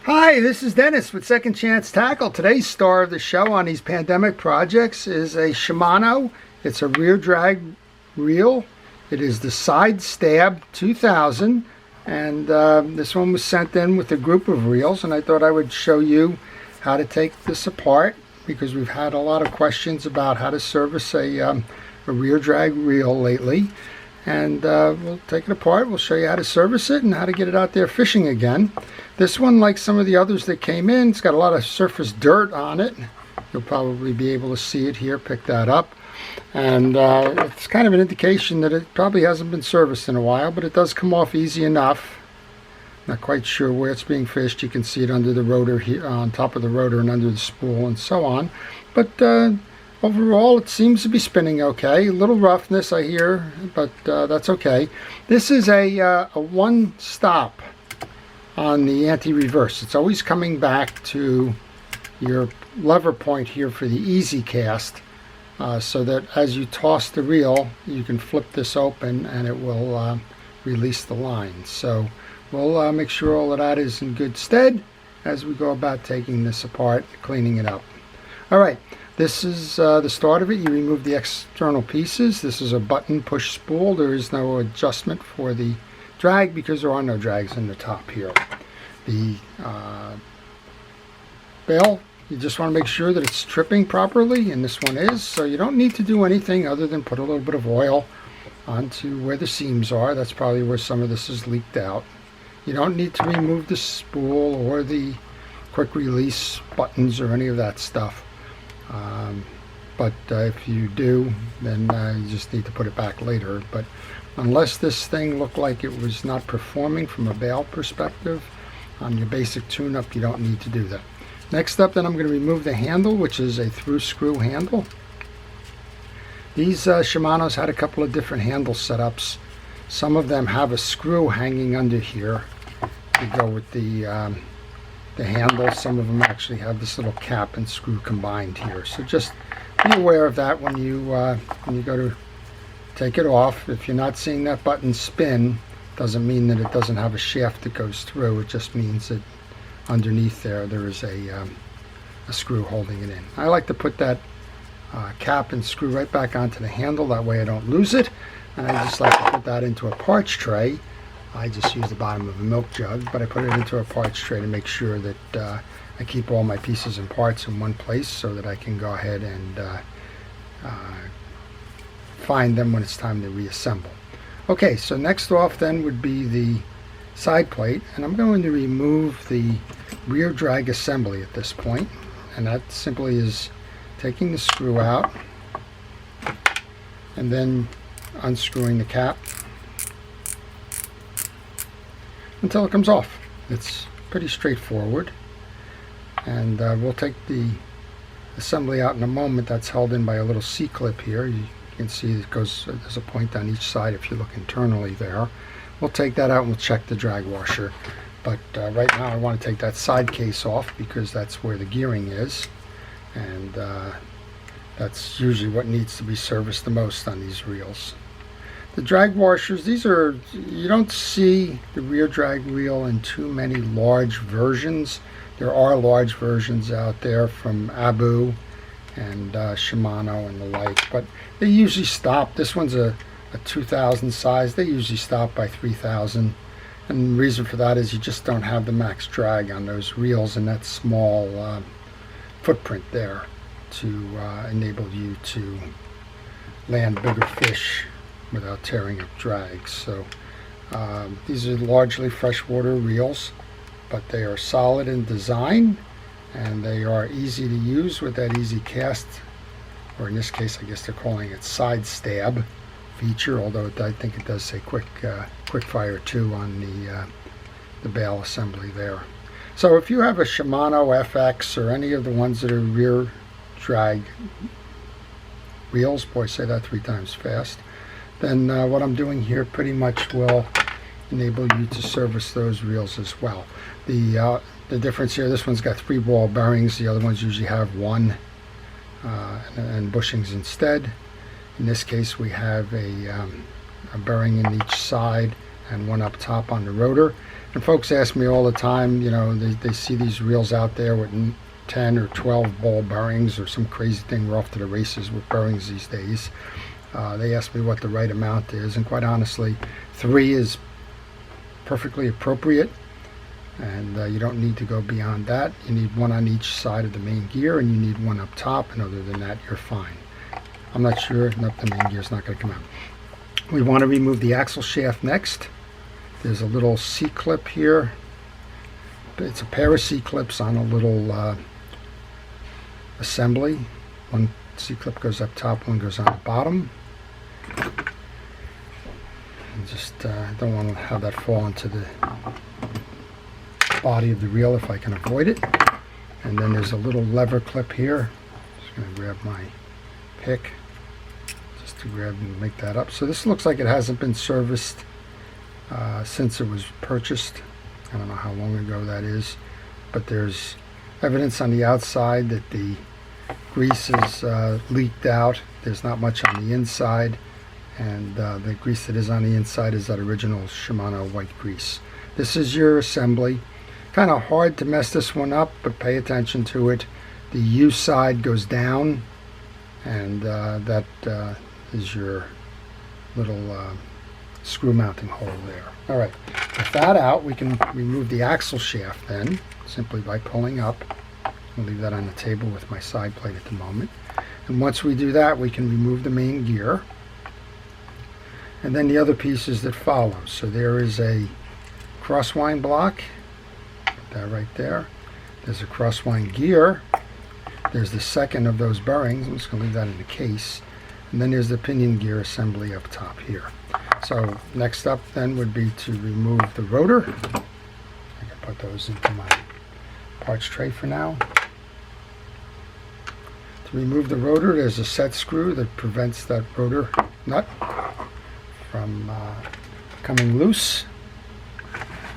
Hi, this is Dennis with Second Chance Tackle. Today's star of the show on these pandemic projects is a Shimano. It's a rear drag reel. It is the Sidestab 2000, and this one was sent in with a group of reels, and I thought I would show you how to take this apart because we've had a lot of questions about how to service a rear drag reel lately. And we'll take it apart. We'll show you how to service it and how to get it out there fishing again. This one, like some of the others that came in, it's got a lot of surface dirt on it. You'll probably be able to see it here, pick that up. And it's kind of an indication that it probably hasn't been serviced in a while, but it does come off easy enough. Not quite sure where it's being fished. You can see it under the rotor here, on top of the rotor and under the spool and so on. But overall, it seems to be spinning okay. A little roughness I hear, but that's okay. This is a one stop on the anti-reverse. It's always coming back to your lever point here for the easy cast, so that as you toss the reel, you can flip this open and it will release the line. So we'll make sure all of that is in good stead as we go about taking this apart, cleaning it up. All right. This is the start of it. You remove the external pieces. This is a button push spool. There is no adjustment for the drag because there are no drags in the top here. The bail, you just want to make sure that it's tripping properly, and this one is. So you don't need to do anything other than put a little bit of oil onto where the seams are. That's probably where some of this is leaked out. You don't need to remove the spool or the quick release buttons or any of that stuff. But if you do, then you just need to put it back later. But unless this thing looked like it was not performing from a bail perspective on your basic tune-up, you don't need to do that. Next up, then, I'm going to remove the handle, which is a through screw handle. These Shimano's had a couple of different handle setups. Some of them have a screw hanging under here to go with the handle. Some of them actually have this little cap and screw combined here. So just be aware of that when you go to take it off. If you're not seeing that button spin, doesn't mean that it doesn't have a shaft that goes through. It just means that underneath there is a screw holding it in. I like to put that cap and screw right back onto the handle. That way I don't lose it. And I just like to put that into a parts tray. I just use the bottom of a milk jug, but I put it into a parts tray to make sure that I keep all my pieces and parts in one place so that I can go ahead and find them when it's time to reassemble. Okay, so next off then would be the side plate, and I'm going to remove the rear drag assembly at this point, and that simply is taking the screw out and then unscrewing the cap until it comes off. It's pretty straightforward, and we'll take the assembly out in a moment. That's held in by a little C-clip here. You can see it goes, there's a point on each side if you look internally there. We'll take that out and we'll check the drag washer, but right now I want to take that side case off because that's where the gearing is, and that's usually what needs to be serviced the most on these reels. The drag washers, these are, you don't see the rear drag reel in too many large versions. There are large versions out there from Abu and Shimano and the like, but they usually stop. This one's a 2000 size. They usually stop by 3000, and the reason for that is you just don't have the max drag on those reels and that small footprint there to enable you to land bigger fish without tearing up drags. So these are largely freshwater reels, but they are solid in design and they are easy to use with that easy cast, or in this case I guess they're calling it Sidestab feature, although I think it does say quick fire 2 on the bail assembly there. So if you have a Shimano FX or any of the ones that are rear drag reels, boy, say that 3 times fast, then what I'm doing here pretty much will enable you to service those reels as well. The difference here, this one's got 3 ball bearings, the other ones usually have 1 and bushings instead. In this case we have a bearing in each side and one up top on the rotor. And folks ask me all the time, you know, they see these reels out there with 10 or 12 ball bearings or some crazy thing. We're off to the races with bearings these days. They ask me what the right amount is, and quite honestly, 3 is perfectly appropriate, and you don't need to go beyond that. You need 1 on each side of the main gear, and you need 1 up top, and other than that, you're fine. I'm not sure. Nope, the main gear's not going to come out. We want to remove the axle shaft next. There's a little C-clip here. It's a pair of C-clips on a little assembly. One C-clip goes up top, one goes on the bottom. And just don't want to have that fall into the body of the reel if I can avoid it. And then there's a little lever clip here. Just going to grab my pick just to grab and make that up. So this looks like it hasn't been serviced since it was purchased. I don't know how long ago that is, but there's evidence on the outside that the grease is leaked out. There's not much on the inside, and the grease that is on the inside is that original Shimano white grease. This is your assembly. Kind of hard to mess this one up, but pay attention to it. The U side goes down, and that is your little screw mounting hole there. All right, with that out, we can remove the axle shaft then, simply by pulling up. I'll leave that on the table with my side plate at the moment. And once we do that, we can remove the main gear, and then the other pieces that follow. So there is a crosswind block, put that right there. There's a crosswind gear. There's the second of those bearings. I'm just going to leave that in the case. And then there's the pinion gear assembly up top here. So next up then would be to remove the rotor. I can put those into my parts tray for now. To remove the rotor, there's a set screw that prevents that rotor nut from coming loose.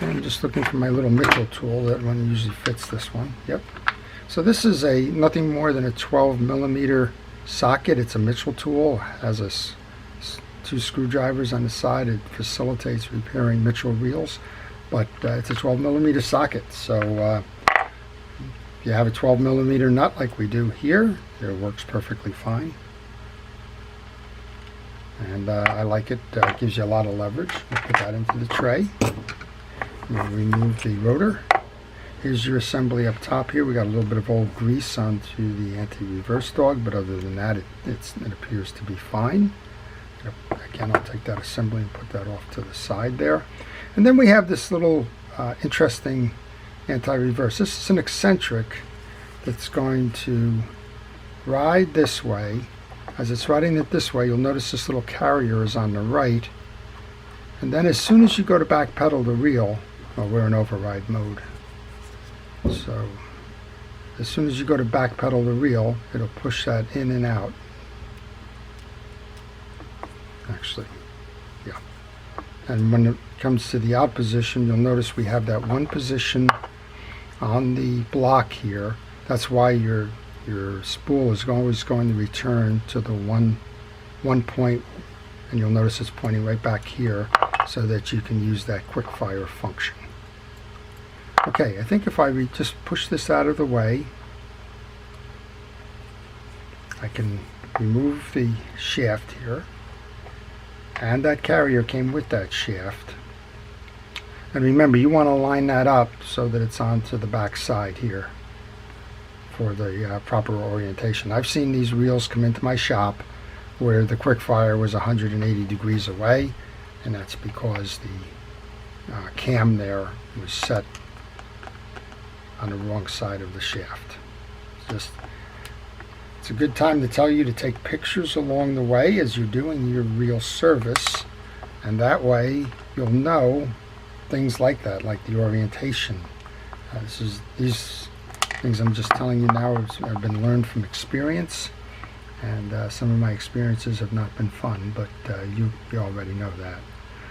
And I'm just looking for my little Mitchell tool. That one usually fits this one. Yep. So this is nothing more than a 12mm socket. It's a Mitchell tool. It has 2 screwdrivers on the side. It facilitates repairing Mitchell reels, but it's a 12mm socket. So if you have a 12mm nut like we do here, it works perfectly fine. And I like it. It gives you a lot of leverage. We'll put that into the tray. We'll remove the rotor. Here's your assembly up top here. We got a little bit of old grease onto the anti-reverse dog, but other than that, it appears to be fine. Again, I'll take that assembly and put that off to the side there. And then we have this little interesting anti-reverse. This is an eccentric that's going to ride this way. As it's riding it this way, you'll notice this little carrier is on the right. And then as soon as you go to back pedal the reel, well, we're in override mode. So as soon as you go to back pedal the reel, it'll push that in and out. Actually, yeah. And when it comes to the out position, you'll notice we have that one position on the block here. That's why your spool is always going to return to the one point, and you'll notice it's pointing right back here so that you can use that quick fire function. Okay, I think if I just push this out of the way, I can remove the shaft here. And that carrier came with that shaft. And remember, you want to line that up so that it's onto the back side here for the proper orientation. I've seen these reels come into my shop where the quick fire was 180 degrees away, and that's because the cam there was set on the wrong side of the shaft. It's a good time to tell you to take pictures along the way as you're doing your reel service, and that way you'll know things like that, like the orientation. These things I'm just telling you now have been learned from experience, and some of my experiences have not been fun, but you already know that.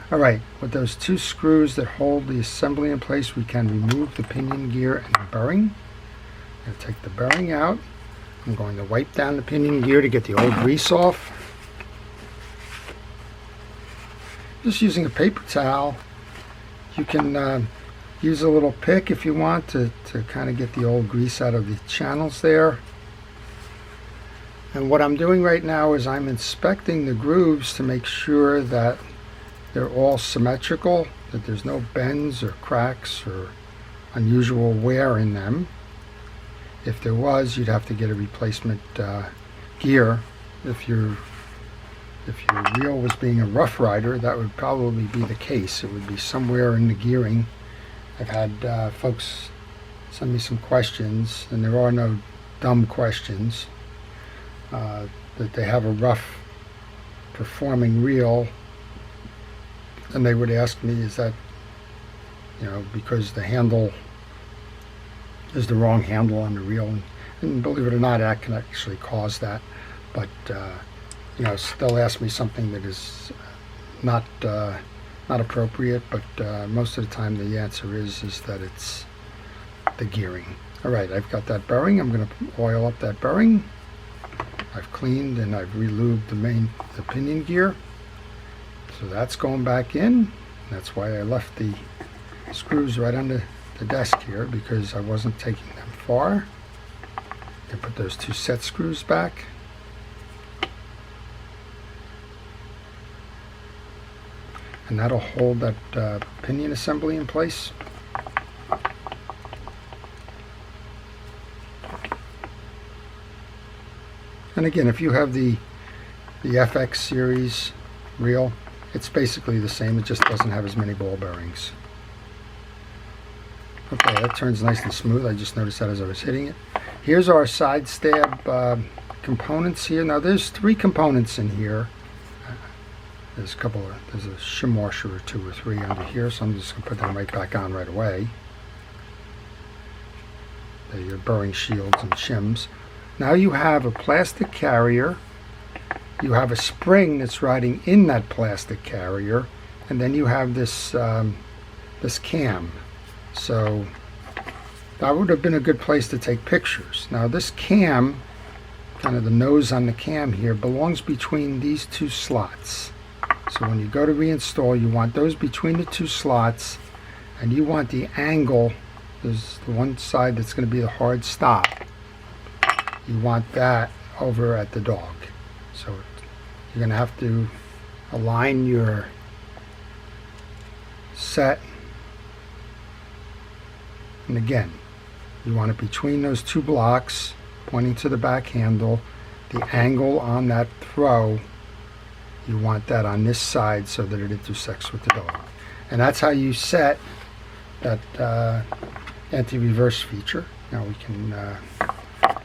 All right, with those 2 screws that hold the assembly in place, we can remove the pinion gear and the bearing. I'm going to take the bearing out. I'm going to wipe down the pinion gear to get the old grease off. Just using a paper towel, you can use a little pick if you want to kind of get the old grease out of the channels there. And what I'm doing right now is I'm inspecting the grooves to make sure that they're all symmetrical, that there's no bends or cracks or unusual wear in them. If there was, you'd have to get a replacement gear. If your reel was being a rough rider, that would probably be the case. It would be somewhere in the gearing. I've had folks send me some questions, and there are no dumb questions, that they have a rough performing reel, and they would ask me, is that, because the handle is the wrong handle on the reel? And believe it or not, that can actually cause that. But they'll ask me something that is not appropriate, but most of the time the answer is that it's the gearing. All right, I've got that bearing. I'm going to oil up that bearing. I've cleaned and I've relubed the pinion gear. So that's going back in. That's why I left the screws right under the desk here, because I wasn't taking them far. I put those 2 set screws back. And that'll hold that pinion assembly in place. And again, if you have the FX series reel, it's basically the same. It just doesn't have as many ball bearings. Okay, that turns nice and smooth. I just noticed that as I was hitting it. Here's our Sidestab components here. Now there's 3 components in here. There's a shim washer or 2 or 3 under here, so I'm just going to put them right back on right away. They're your bearing shields and shims. Now you have a plastic carrier, you have a spring that's riding in that plastic carrier, and then you have this this cam. So that would have been a good place to take pictures. Now this cam, kind of the nose on the cam here, belongs between these 2 slots. So when you go to reinstall, you want those between the 2 slots, and you want the angle. There's the one side that's going to be the hard stop. You want that over at the dog. So you're going to have to align your set. And again, you want it between those 2 blocks, pointing to the back handle. The angle on that throw, you want that on this side so that it intersects with the dog. And that's how you set that anti-reverse feature. Now we can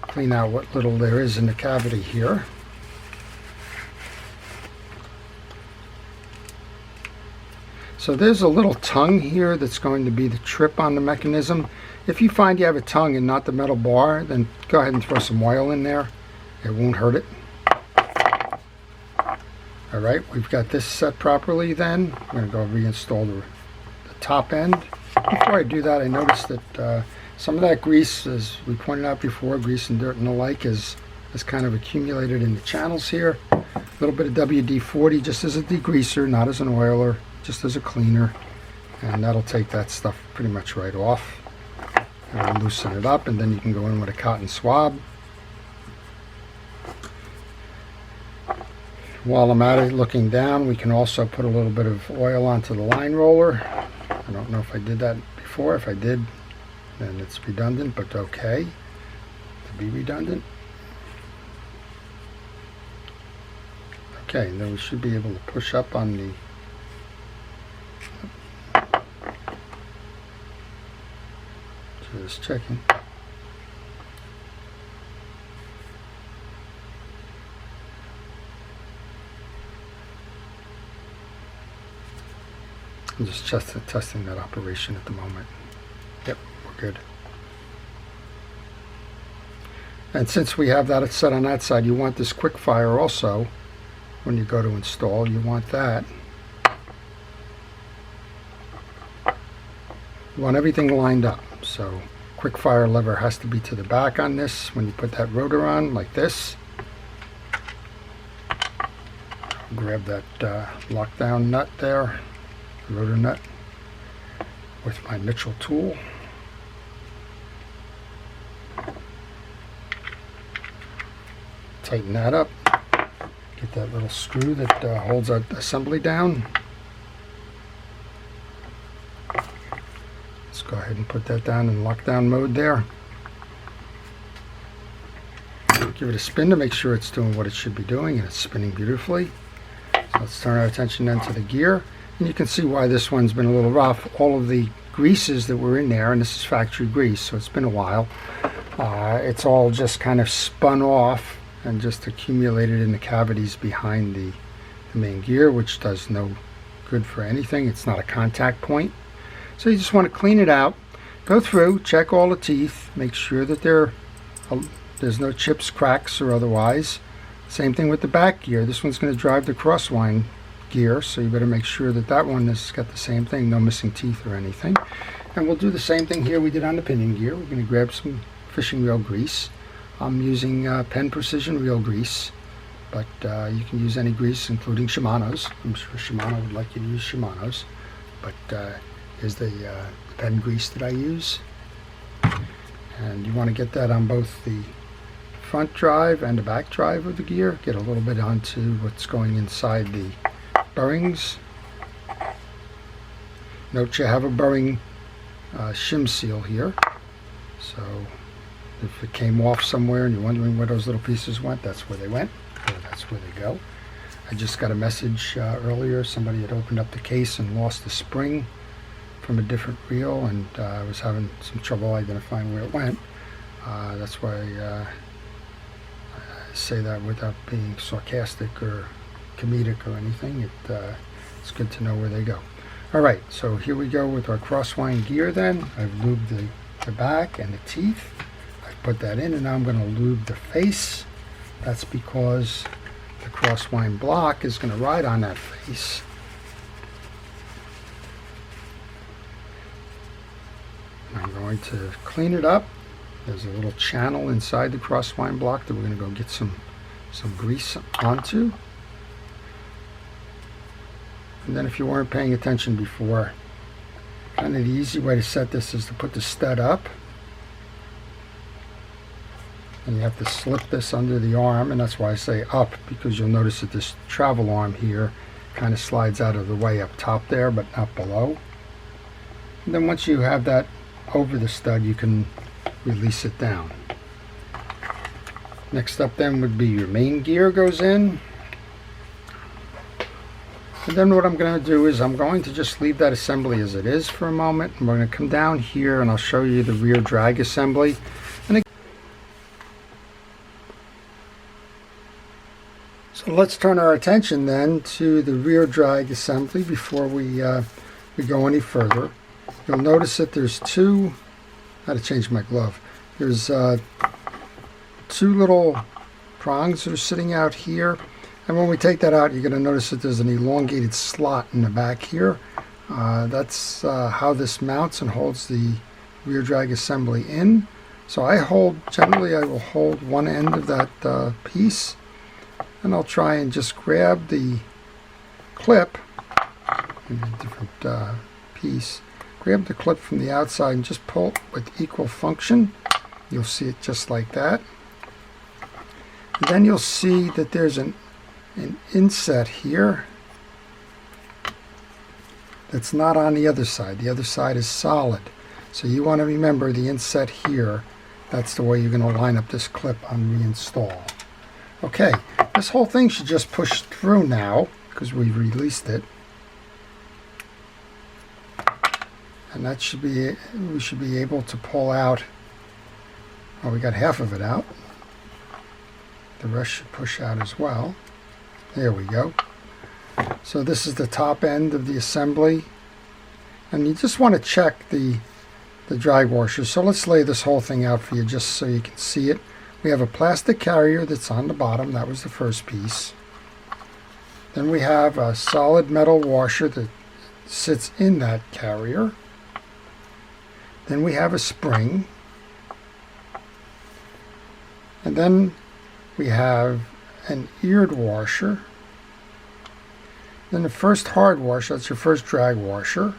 clean out what little there is in the cavity here. So there's a little tongue here that's going to be the trip on the mechanism. If you find you have a tongue and not the metal bar, then go ahead and throw some oil in there. It won't hurt it. Alright, we've got this set properly then. I'm going to go reinstall the top end. Before I do that, I noticed that some of that grease, as we pointed out before, grease and dirt and the like, is kind of accumulated in the channels here. A little bit of WD-40 just as a degreaser, not as an oiler, just as a cleaner. And that'll take that stuff pretty much right off. And loosen it up, and then you can go in with a cotton swab. While I'm at it looking down, we can also put a little bit of oil onto the line roller. I don't know if I did that before. If I did, then it's redundant, but okay to be redundant. Okay, and then we should be able to push up on the just checking. I'm just testing that operation at the moment. Yep, we're good. And since we have that set on that side, you want this quick fire also. When you go to install, you want that. You want everything lined up. So quick fire lever has to be to the back on this when you put that rotor on, like this. Grab that lockdown nut there, rotor nut. with my Mitchell tool. Tighten that up. Get that little screw that holds our assembly down. Let's go ahead and put that down in lockdown mode there. Give it a spin to make sure it's doing what it should be doing, and it's spinning beautifully. So let's turn our attention then to the gear. And you can see why this one's been a little rough. All of the greases that were in there, and this is factory grease, so it's been a while, it's all just kind of spun off and just accumulated in the cavities behind the main gear, which does no good for anything. It's not a contact point. So you just want to clean it out, go through, check all the teeth, make sure that there's no chips, cracks, or otherwise. Same thing with the back gear. This one's going to drive the crosswind gear, so you better make sure that that one has got the same thing, no missing teeth or anything. And we'll do the same thing here we did on the pinion gear. We're going to grab some fishing reel grease. I'm using Penn Precision reel grease, but you can use any grease, including Shimano's. I'm sure Shimano would like you to use Shimano's, but here's the Penn grease that I use. And you want to get that on both the front drive and the back drive of the gear. Get a little bit onto what's going inside the bearings. Note you have a bearing shim seal here, so if it came off somewhere and you're wondering where those little pieces went, that's where they went, or that's where they go. I just got a message earlier. Somebody had opened up the case and lost the spring from a different reel, and I was having some trouble identifying where it went. That's why I say that without being sarcastic or comedic or anything. It's good to know where they go. Alright, so here we go with our crosswind gear then. I've lubed the back and the teeth. I've put that in, and now I'm going to lube the face. That's because the crosswind block is going to ride on that face. I'm going to clean it up. There's a little channel inside the crosswind block that we're going to go get some grease onto. And then if you weren't paying attention before, kind of the easy way to set this is to put the stud up. And you have to slip this under the arm, and that's why I say up, because you'll notice that this travel arm here kind of slides out of the way up top there, but not below. And then once you have that over the stud, you can release it down. Next up then would be your main gear goes in. And then what I'm going to do is I'm going to just leave that assembly as it is for a moment, and we're going to come down here and I'll show you the rear drag assembly. And so let's turn our attention then to the rear drag assembly before we go any further. You'll notice that there's two, I had to change my glove, there's two little prongs that are sitting out here, and when we take that out, you're going to notice that there's an elongated slot in the back here. That's how this mounts and holds the rear drag assembly in. So generally I will hold one end of that piece, and I'll try and just grab the clip in a different piece. Grab the clip from the outside and just pull it with equal function. You'll see it just like that. And then you'll see that there's an inset here that's not on the other side. The other side is solid. So you want to remember the inset here. That's the way you're going to line up this clip on reinstall. Okay, this whole thing should just push through now because we've released it. And that should be, we should be able to pull out, well, we got half of it out. The rest should push out as well. There we go. So this is the top end of the assembly. And you just want to check the drag washer. So let's lay this whole thing out for you just so you can see it. We have a plastic carrier that's on the bottom. That was the first piece. Then we have a solid metal washer that sits in that carrier. Then we have a spring. And then we have an eared washer. Then the first hard washer, that's your first drag washer.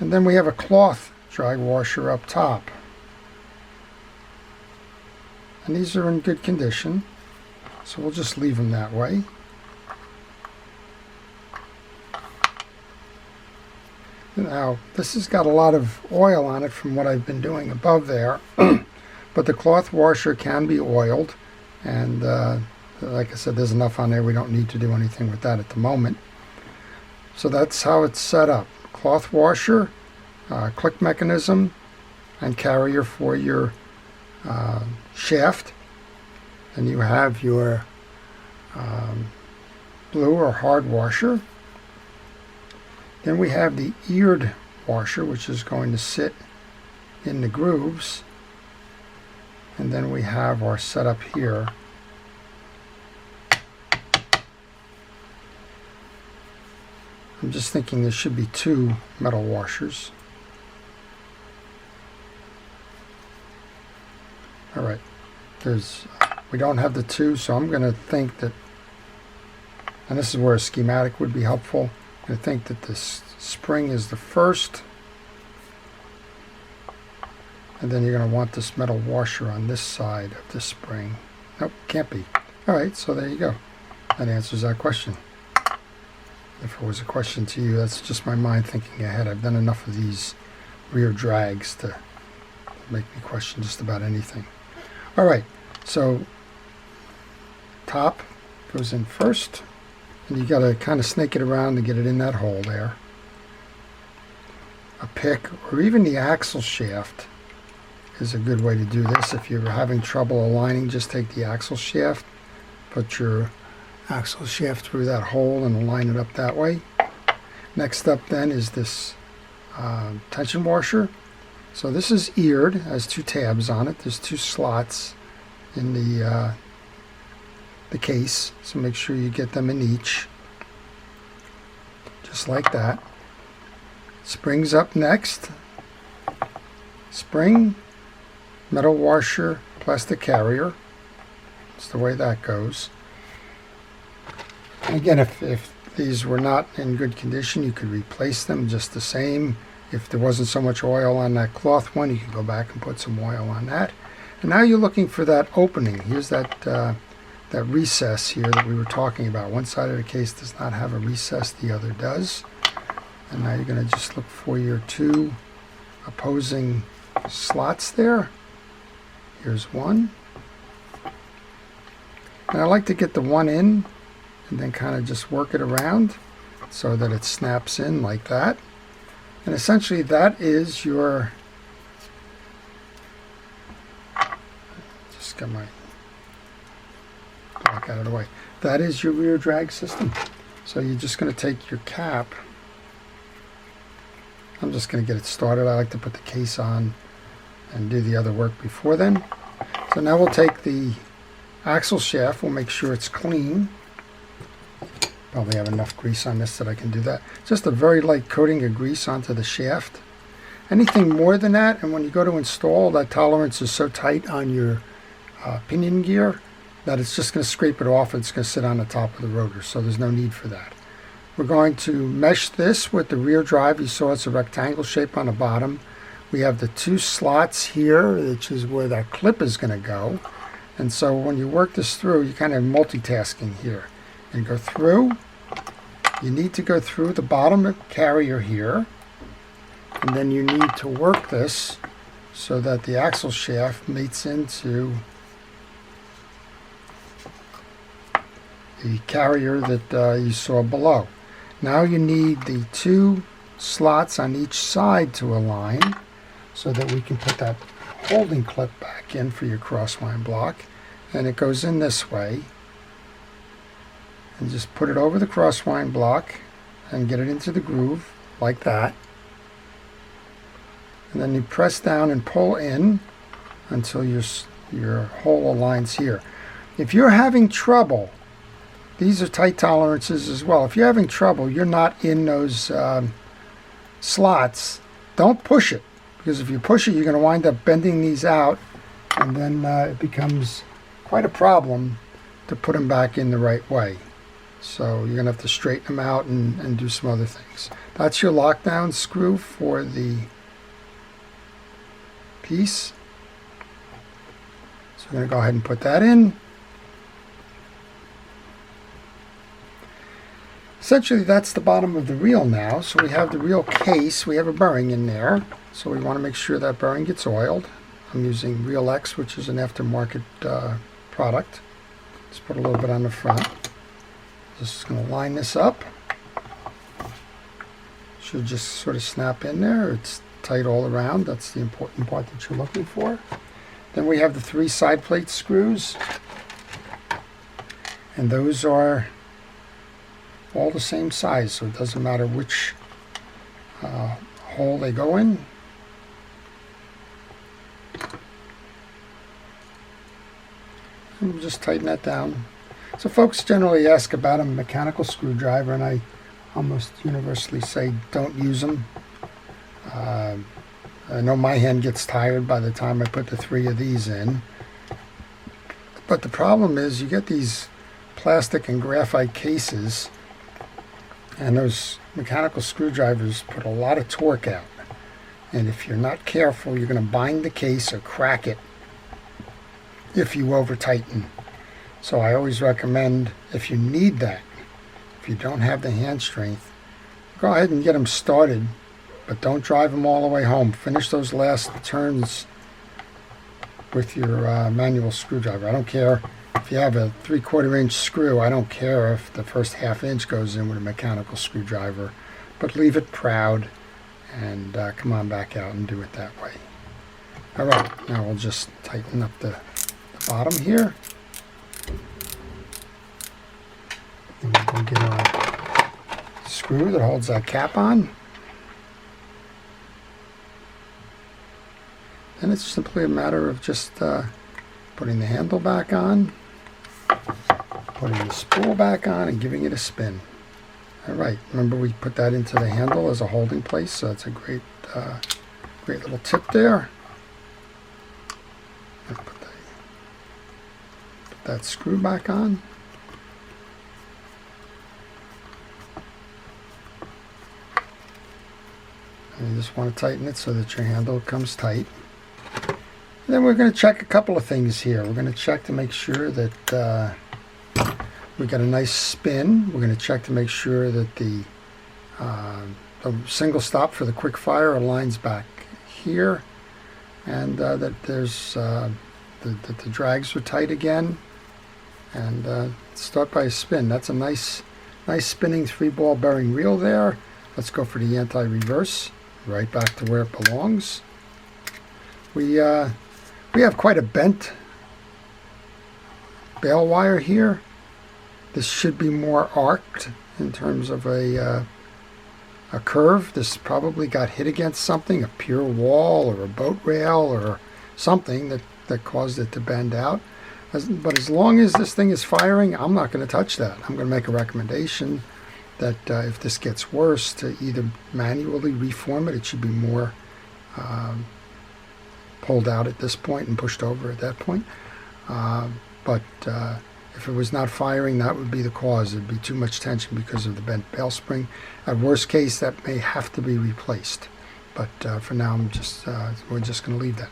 And then we have a cloth drag washer up top. And these are in good condition, so we'll just leave them that way. Now, this has got a lot of oil on it from what I've been doing above there, but the cloth washer can be oiled, and like I said, there's enough on there, we don't need to do anything with that at the moment. So that's how it's set up. Cloth washer, click mechanism, and carrier for your shaft. And you have your blue or hard washer. Then we have the eared washer, which is going to sit in the grooves. And then we have our setup here. I'm just thinking there should be 2 metal washers. Alright, we don't have the 2, so I'm going to think that, and this is where a schematic would be helpful, I'm going to think that this spring is the first, and then you're going to want this metal washer on this side of the spring. Nope, can't be. Alright, so there you go. That answers that question. If it was a question to you, that's just my mind thinking ahead. I've done enough of these rear drags to make me question just about anything. Alright, so top goes in first, and you got to kind of snake it around to get it in that hole there. A pick, or even the axle shaft, is a good way to do this. If you're having trouble aligning, just take the axle shaft, put your axle shaft through that hole and align it up that way. Next up then is this tension washer. So this is eared, has 2 tabs on it. There's 2 slots in the case, so make sure you get them in each, just like that. Springs up next. Spring, metal washer, plastic carrier. That's the way that goes. Again, if these were not in good condition, you could replace them just the same. If there wasn't so much oil on that cloth one, you could go back and put some oil on that. And now you're looking for that opening. Here's that that recess here that we were talking about. One side of the case does not have a recess, the other does. And now you're going to just look for your 2 opposing slots there. Here's one. And I like to get the one in and then kind of just work it around so that it snaps in like that. And essentially that is your, just get my block out of the way, that is your rear drag system. So you're just going to take your cap, I'm just going to get it started. I like to put the case on and do the other work before then. So now we'll take the axle shaft, we'll make sure it's clean. Probably have enough grease on this that I can do that. Just a very light coating of grease onto the shaft. Anything more than that, and when you go to install, that tolerance is so tight on your pinion gear that it's just going to scrape it off and it's going to sit on the top of the rotor, so there's no need for that. We're going to mesh this with the rear drive. You saw it's a rectangle shape on the bottom. We have the 2 slots here, which is where that clip is going to go. And so when you work this through, you're kind of multitasking here. And go through, you need to go through the bottom carrier here, and then you need to work this so that the axle shaft meets into the carrier that you saw below. Now you need the 2 slots on each side to align so that we can put that holding clip back in for your crossline block, and it goes in this way. And just put it over the crossline block and get it into the groove like that. And then you press down and pull in until your hole aligns here. If you're having trouble, these are tight tolerances as well. If you're having trouble, you're not in those slots, don't push it. Because if you push it, you're going to wind up bending these out, and then it becomes quite a problem to put them back in the right way. So you're going to have to straighten them out and do some other things. That's your lockdown screw for the piece. So we're going to go ahead and put that in. Essentially, that's the bottom of the reel now. So we have the reel case. We have a bearing in there. So we want to make sure that bearing gets oiled. I'm using Reel X, which is an aftermarket product. Let's put a little bit on the front. Just going to line this up. Should just sort of snap in there. It's tight all around. That's the important part that you're looking for. Then we have the 3 side plate screws. And those are all the same size, so it doesn't matter which hole they go in. And we'll just tighten that down. So folks generally ask about a mechanical screwdriver, and I almost universally say don't use them. I know my hand gets tired by the time I put the 3 of these in. But the problem is you get these plastic and graphite cases, and those mechanical screwdrivers put a lot of torque out. And if you're not careful, you're going to bind the case or crack it if you over tighten. So I always recommend, if you need that, if you don't have the hand strength, go ahead and get them started, but don't drive them all the way home. Finish those last turns with your manual screwdriver. I don't care if you have a 3/4 inch screw. I don't care if the first 1/2 inch goes in with a mechanical screwdriver, but leave it proud and come on back out and do it that way. All right, now we'll just tighten up the bottom here. And we'll get our screw that holds that cap on. And it's simply a matter of just putting the handle back on, putting the spool back on, and giving it a spin. All right, remember we put that into the handle as a holding place, so it's a great little tip there. Put that screw back on. And you just want to tighten it so that your handle comes tight. And then we're going to check a couple of things here. We're going to check to make sure that we got a nice spin. We're going to check to make sure that the single stop for the quick fire aligns back here, and that there's that the drags are tight again. And start by a spin. That's a nice spinning 3-ball bearing reel there. Let's go for the anti-reverse, right back to where it belongs. We have quite a bent bail wire here. This should be more arced in terms of a curve. This probably got hit against something, a pier wall or a boat rail or something that caused it to bend out. But as long as this thing is firing, I'm not going to touch that. I'm going to make a recommendation that if this gets worse, to either manually reform it. It should be more pulled out at this point and pushed over at that point. But if it was not firing, that would be the cause. It'd be too much tension because of the bent bail spring. At worst case, that may have to be replaced. But for now, we're just going to leave that.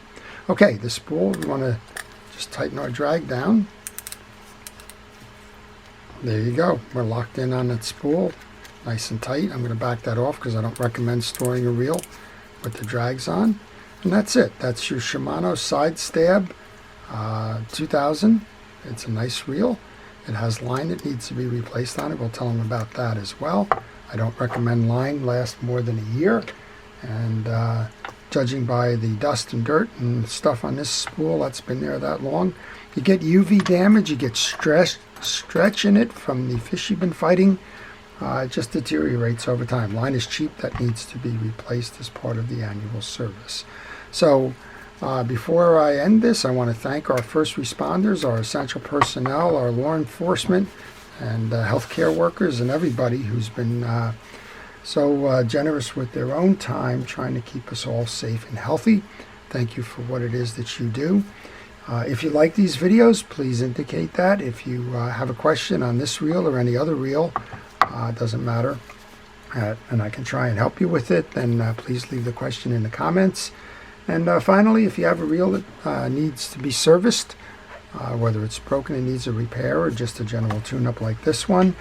Okay, the spool, we want to just tighten our drag down. There you go. We're locked in on that spool, nice and tight. I'm going to back that off because I don't recommend storing a reel with the drags on. And that's it. That's your Shimano Sidestab 2000. It's a nice reel. It has line that needs to be replaced on it. We'll tell them about that as well. I don't recommend line last more than a year. And judging by the dust and dirt and stuff on this spool that's been there that long, you get UV damage, you get stretch in it from the fish you've been fighting. It just deteriorates over time. Line is cheap. That needs to be replaced as part of the annual service. So before I end this, I want to thank our first responders, our essential personnel, our law enforcement, and healthcare workers, and everybody who's been so generous with their own time trying to keep us all safe and healthy. Thank you for what it is that you do. If you like these videos, please indicate that. If you have a question on this reel or any other reel, it doesn't matter, and I can try and help you with it, then please leave the question in the comments. And finally, if you have a reel that needs to be serviced, whether it's broken and needs a repair or just a general tune-up like this one,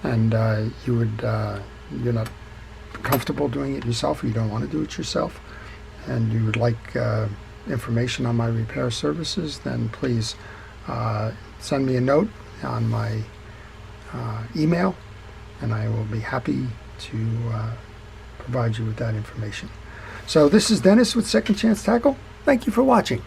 and you're not comfortable doing it yourself, or you don't want to do it yourself, and you would like information on my repair services, then please send me a note on my email, and I will be happy to provide you with that information. So this is Dennis with Second Chance Tackle. Thank you for watching.